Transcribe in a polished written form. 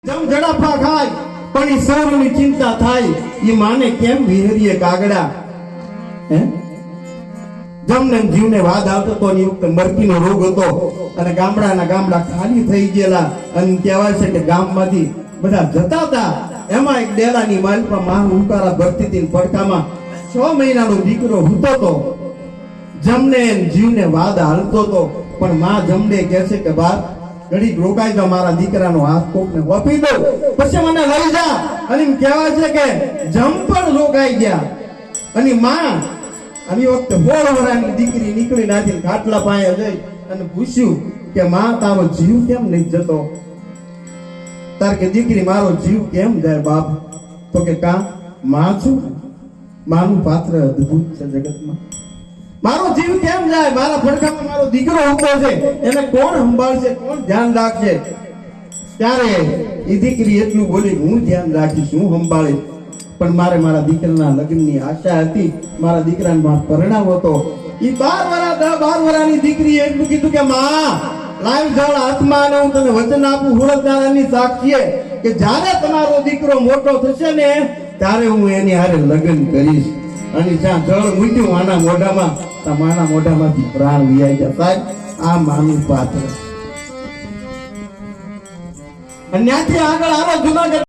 જમ જડાફા ખાય પણ ઈ સૌની ચિંતા થાય ઈ માને કેમ વિહરીએ કાગડા હે જમને જીવને વાદ આવતો તો ની વખતે મરકીનો રોગ હતો અને ગામડા ખાલી થઈ ગયેલા અને કહેવાય છે કે ગામમાંથી બધા જતા હતા એમાં એક ડેલાની માલપા માં ઉકારા ભરતી હતી પડકામાં 6 મહિનાનો દીકરો હતો તો જમને જીવને વાદ હાલતો તો પણ માં જમને કહે છે કે બાપ ઘડી રોકાઈ જા મારા દીકરાનો હાથ કોકને વપી દો પછી મને લઈ જા અને એમ કહેવાય છે કે જમ પણ રોકાઈ ગયા અને માં આની વખતે 16 વર્ષની દીકરી નીકળી નાથી ખાટલા પાસે જઈ અને પૂછ્યું કે માં તારો જીવ કેમ નહીં જતો તાર કે દીકરી મારો જીવ કેમ જાય બાપ તો કે કા માં છું માનું પાત્ર અદ્ભુત છે જગતમાં મારો જીવ કેમ જાય મારા ફડકામાં મારો દીકરો ઉભો છે એને કોણ સંભાળશે કોણ ધ્યાન રાખશે ત્યારે એ દીકરી એટલું બોલી હું ધ્યાન રાખીશ હું સંભાળીશ પણ મારે મારા દીકરાના લગ્નની આશા હતી મારા દીકરાને માં પરણાવો હતો ઈ 12 વર્ષની દીકરીએ એટલું કીધું કે માં લાઈવ જળ હાથમાં અને હું તને વચન આપું હુરતદારાની સાક્ષીએ કે જ્યારે તમારો દીકરો મોટો થશે ને ત્યારે હું એની હારે લગ્ન કરીશ અને જ્યાં જળ મૂક્યું આના મોઢામાં તમારા મોઢામાંથી પ્રાણ વિયાઈ ગયા સાહેબ આ માનું પાત્ર અને ત્યાંથી આગળ આવો જુનાગઢ